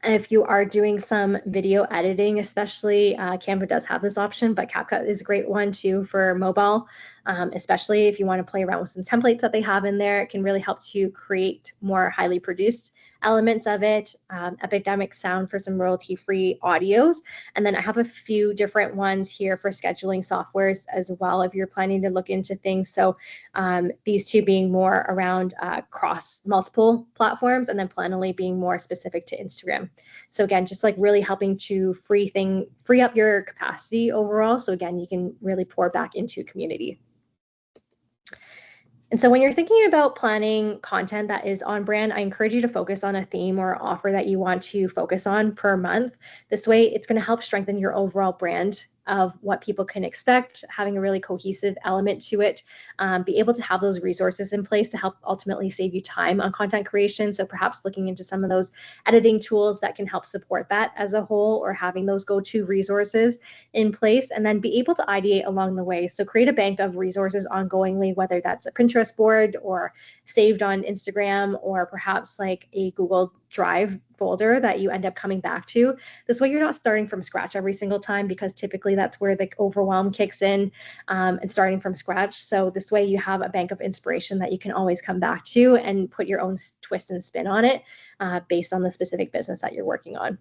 And if you are doing some video editing, especially, Canva does have this option, but CapCut is a great one too for mobile, especially if you want to play around with some templates that they have in there. It can really help to create more highly produced elements of it, epidemic sound for some royalty-free audios. And then I have a few different ones here for scheduling softwares as well, if you're planning to look into things. So these two being more around cross multiple platforms, and then Planoly being more specific to Instagram. So again, just like really helping to free up your capacity overall. So again, you can really pour back into community. And so when you're thinking about planning content that is on brand, I encourage you to focus on a theme or offer that you want to focus on per month. This way, it's going to help strengthen your overall brand of what people can expect, having a really cohesive element to it, be able to have those resources in place to help ultimately save you time on content creation. So perhaps looking into some of those editing tools that can help support that as a whole, or having those go-to resources in place, and then be able to ideate along the way. So create a bank of resources ongoingly, whether that's a Pinterest board or saved on Instagram, or perhaps like a Google Drive folder that you end up coming back to. This way you're not starting from scratch every single time, because typically that's where the overwhelm kicks in, and starting from scratch. So this way you have a bank of inspiration that you can always come back to and put your own twist and spin on it, based on the specific business that you're working on.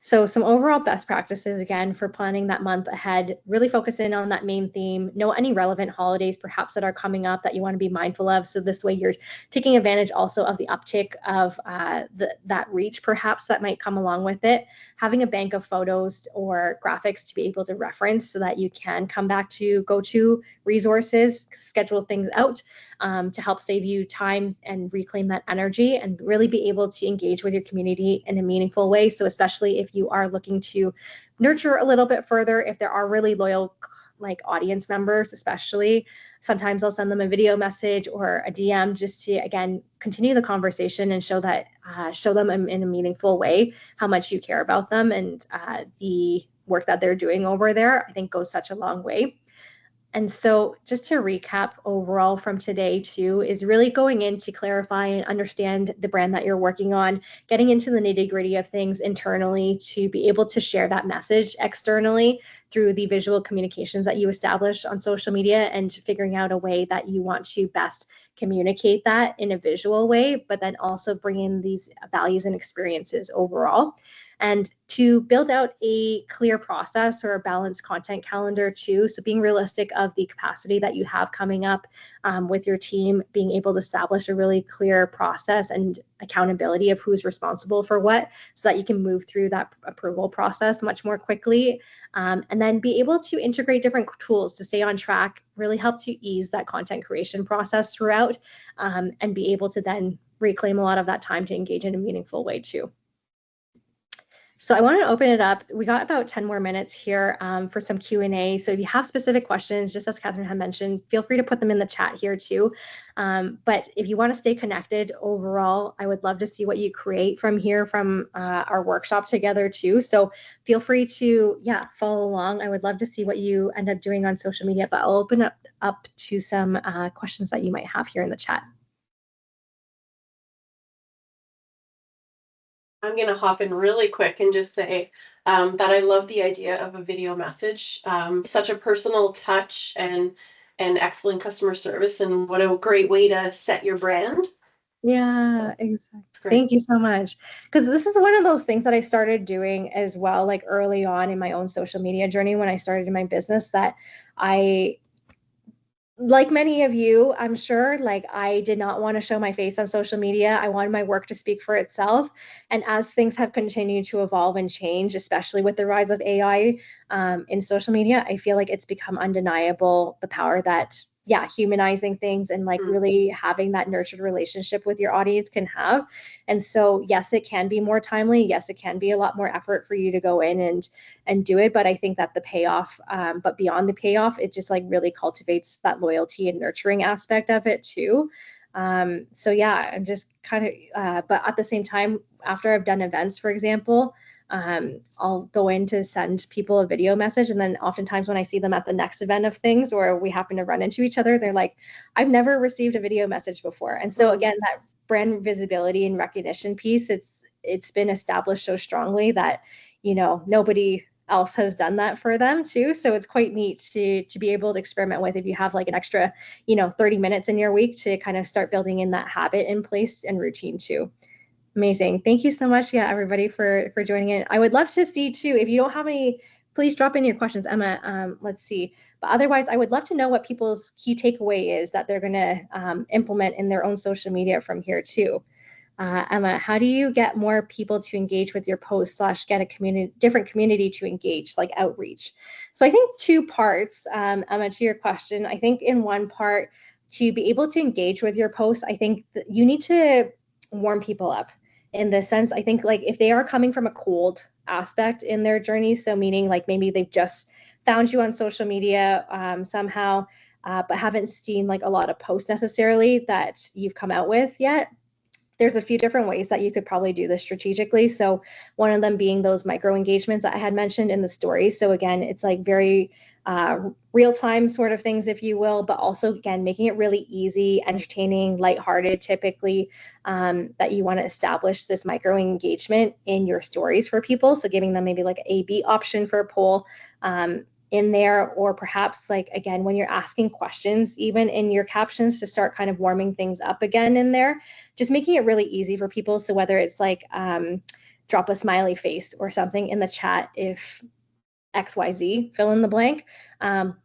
So some overall best practices, again, for planning that month ahead, really focus in on that main theme. Know any relevant holidays perhaps that are coming up that you want to be mindful of. So this way you're taking advantage also of the uptick of that reach perhaps that might come along with it. Having a bank of photos or graphics to be able to reference so that you can come back to go-to resources, schedule things out, to help save you time and reclaim that energy, and really be able to engage with your community in a meaningful way. So especially if you are looking to nurture a little bit further, if there are really loyal like audience members, especially, sometimes I'll send them a video message or a DM just to, again, continue the conversation and show them in a meaningful way how much you care about them, and the work that they're doing over there, I think, goes such a long way. And so just to recap overall from today too, is really going in to clarify and understand the brand that you're working on, getting into the nitty-gritty of things internally to be able to share that message externally through the visual communications that you establish on social media, and figuring out a way that you want to best communicate that in a visual way, but then also bring in these values and experiences overall. And to build out a clear process or a balanced content calendar too. So being realistic of the capacity that you have coming up with your team, being able to establish a really clear process and accountability of who's responsible for what, so that you can move through that approval process much more quickly. And then be able to integrate different tools to stay on track, really help to ease that content creation process throughout, and be able to then reclaim a lot of that time to engage in a meaningful way too. So I want to open it up. We got about 10 more minutes here for some Q&A. So if you have specific questions, just as Catherine had mentioned, feel free to put them in the chat here too. But if you want to stay connected overall, I would love to see what you create from here, from our workshop together too. So feel free to, follow along. I would love to see what you end up doing on social media, but I'll open up to some questions that you might have here in the chat. I'm going to hop in really quick and just say that I love the idea of a video message. Such a personal touch and excellent customer service, and what a great way to set your brand. Yeah, exactly. Thank you so much. Because this is one of those things that I started doing as well, like early on in my own social media journey when I started in my business, that I like many of you, I'm sure, like I did not want to show my face on social media. I wanted my work to speak for itself. And as things have continued to evolve and change, especially with the rise of AI in social media, I feel like it's become undeniable the power that, yeah, humanizing things and like Mm, really having that nurtured relationship with your audience can have. And so, yes, it can be more timely. Yes, it can be a lot more effort for you to go in and do it. But I think that the payoff, but beyond the payoff, it just like really cultivates that loyalty and nurturing aspect of it too. So yeah, I'm just kind of, but at the same time, after I've done events, for example, I'll go in to send people a video message. And then oftentimes when I see them at the next event of things, or we happen to run into each other, they're like, I've never received a video message before. And so mm, again, that brand visibility and recognition piece, it's been established so strongly that, you know, nobody else has done that for them too. So it's quite neat to be able to experiment with if you have like an extra, 30 minutes in your week to kind of start building in that habit in place and routine too. Amazing. Thank you so much, yeah, everybody for joining in. I would love to see too, if you don't have any, please drop in your questions, Emma. Let's see. But otherwise, I would love to know what people's key takeaway is that they're going to implement in their own social media from here too. Emma, how do you get more people to engage with your posts slash get a different community to engage, like outreach? So I think two parts, Emma, to your question. I think in one part, to be able to engage with your posts, I think that you need to warm people up in the sense, I think like if they are coming from a cold aspect in their journey, so meaning like maybe they've just found you on social media somehow, but haven't seen like a lot of posts necessarily that you've come out with yet, there's a few different ways that you could probably do this strategically. So one of them being those micro engagements that I had mentioned in the story. So again, it's like very real time sort of things, if you will, but also again, making it really easy, entertaining, lighthearted, typically that you want to establish this micro engagement in your stories for people. So giving them maybe like an A/B option for a poll. In there, or perhaps like again when you're asking questions even in your captions to start kind of warming things up again in there, just making it really easy for people. So whether it's like drop a smiley face or something in the chat if XYZ, fill in the blank,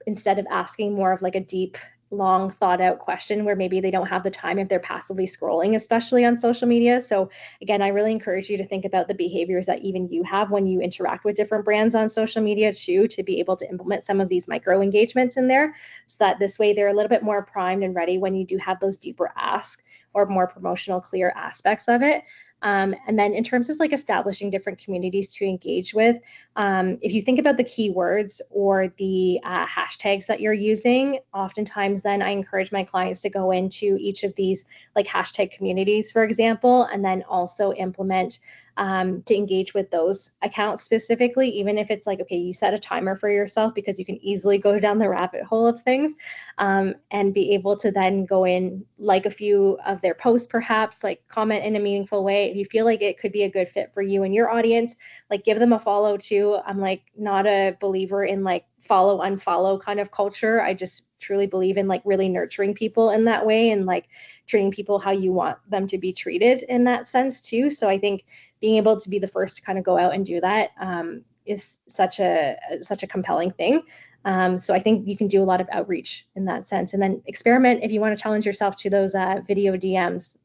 instead of asking more of like a deep, long thought out question where maybe they don't have the time if they're passively scrolling, especially on social media. So again, I really encourage you to think about the behaviors that even you have when you interact with different brands on social media too, to be able to implement some of these micro engagements in there so that this way they're a little bit more primed and ready when you do have those deeper asks or more promotional clear aspects of it. And then in terms of like establishing different communities to engage with, if you think about the keywords or the hashtags that you're using, oftentimes then I encourage my clients to go into each of these like hashtag communities, for example, and then also implement to engage with those accounts specifically, even if it's like, okay, you set a timer for yourself because you can easily go down the rabbit hole of things and be able to then go in like a few of their posts, perhaps like comment in a meaningful way. If you feel like it could be a good fit for you and your audience, like give them a follow too. I'm like not a believer in like follow unfollow kind of culture. I just truly believe in like really nurturing people in that way and like treating people how you want them to be treated in that sense too. So I think being able to be the first to kind of go out and do that is such a compelling thing. So I think you can do a lot of outreach in that sense, and then experiment if you want to challenge yourself to those video DMs.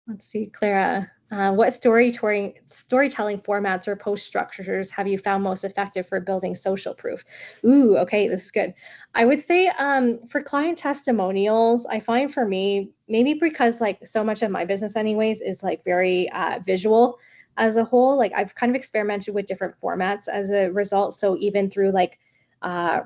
Let's see, Clara. What storytelling formats or post structures have you found most effective for building social proof? Ooh, okay, this is good. I would say for client testimonials, I find for me, maybe because like so much of my business anyways is like very visual as a whole, like I've kind of experimented with different formats as a result. So even through like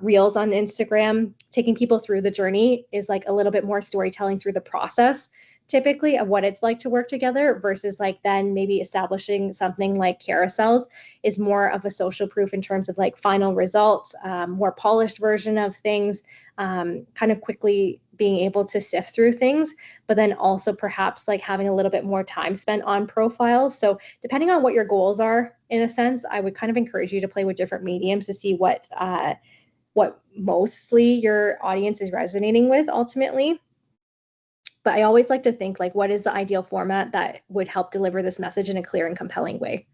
reels on Instagram, taking people through the journey is like a little bit more storytelling through the process typically of what it's like to work together versus like then maybe establishing something like carousels is more of a social proof in terms of like final results, more polished version of things, kind of quickly being able to sift through things, but then also perhaps like having a little bit more time spent on profiles. So depending on what your goals are, in a sense, I would kind of encourage you to play with different mediums to see what mostly your audience is resonating with ultimately. But I always like to think like, what is the ideal format that would help deliver this message in a clear and compelling way?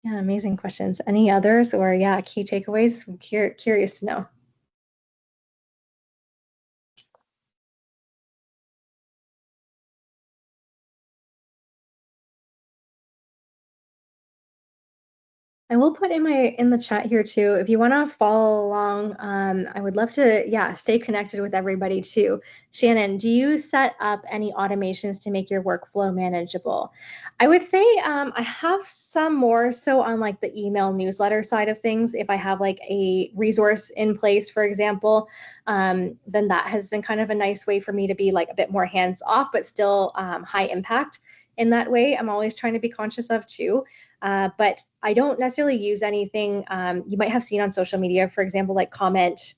Yeah, amazing questions. Any others or yeah, key takeaways? I'm curious to know. I will put in the chat here too. If you want to follow along, I would love to, yeah, stay connected with everybody too. Shannon, do you set up any automations to make your workflow manageable? I would say I have some more so on like the email newsletter side of things. If I have like a resource in place, for example, then that has been kind of a nice way for me to be like a bit more hands off, but still high impact in that way. I'm always trying to be conscious of too. But I don't necessarily use anything you might have seen on social media, for example, like comment,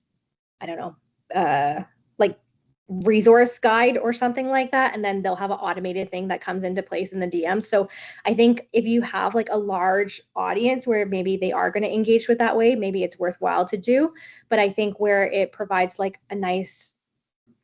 I don't know, like resource guide or something like that. And then they'll have an automated thing that comes into place in the DMs. So I think if you have like a large audience where maybe they are going to engage with that way, maybe it's worthwhile to do. But I think where it provides like a nice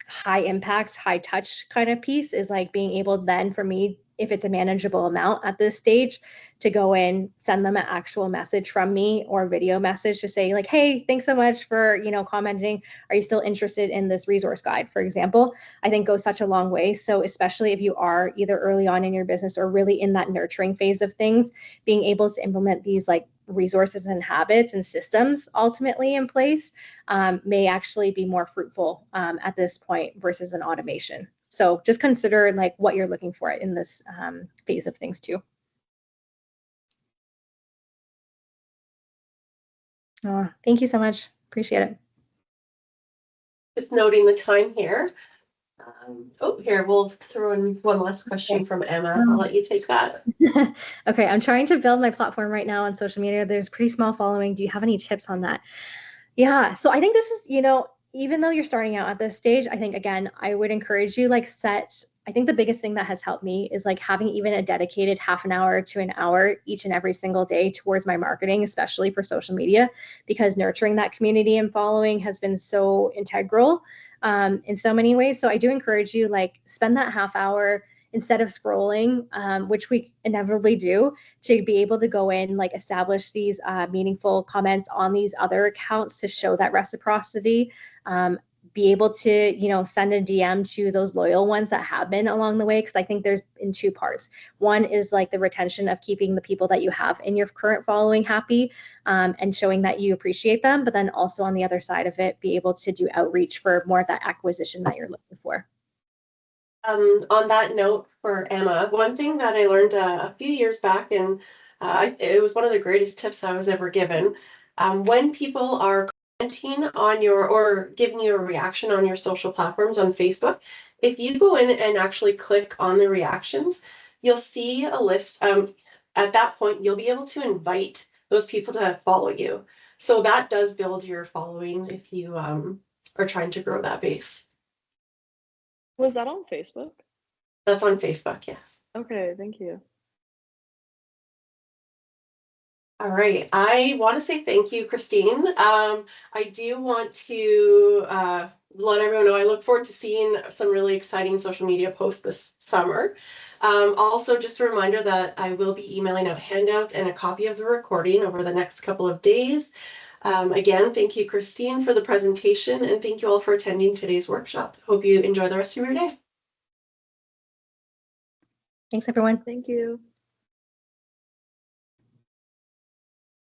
high impact, high touch kind of piece is like being able then for me, if it's a manageable amount at this stage, to go in, send them an actual message from me or video message to say like, hey, thanks so much for, commenting. Are you still interested in this resource guide, for example? I think goes such a long way. So especially if you are either early on in your business or really in that nurturing phase of things, being able to implement these like resources and habits and systems ultimately in place may actually be more fruitful at this point versus an automation. So just consider like what you're looking for in this phase of things too. Thank you so much. Appreciate it. Just noting the time here. Here, we'll throw in one last question Okay. from Emma. I'll let you take that. Okay, I'm trying to build my platform right now on social media. There's pretty small following. Do you have any tips on that? Yeah, so I think this is, even though you're starting out at this stage, I think again, I would encourage you like I think the biggest thing that has helped me is like having even a dedicated half an hour to an hour each and every single day towards my marketing, especially for social media, because nurturing that community and following has been so integral in so many ways. So I do encourage you like spend that half hour instead of scrolling, which we inevitably do, to be able to go in, like establish these meaningful comments on these other accounts to show that reciprocity. Be able to, send a DM to those loyal ones that have been along the way. Because I think there's in two parts. One is like the retention of keeping the people that you have in your current following happy and showing that you appreciate them. But then also on the other side of it, be able to do outreach for more of that acquisition that you're looking for. On that note for Emma, one thing that I learned a few years back, and it was one of the greatest tips I was ever given. When people are commenting on or giving you a reaction on your social platforms on Facebook, if you go in and actually click on the reactions, you'll see a list. At that point, you'll be able to invite those people to follow you. So that does build your following if you are trying to grow that base. Was that on Facebook? That's on Facebook, yes. Okay, thank you. All right. I want to say thank you, Christine. I do want to let everyone know I look forward to seeing some really exciting social media posts this summer. Also, just a reminder that I will be emailing out handouts and a copy of the recording over the next couple of days. Again, thank you, Christine, for the presentation, and thank you all for attending today's workshop. Hope you enjoy the rest of your day. Thanks, everyone. Thank you.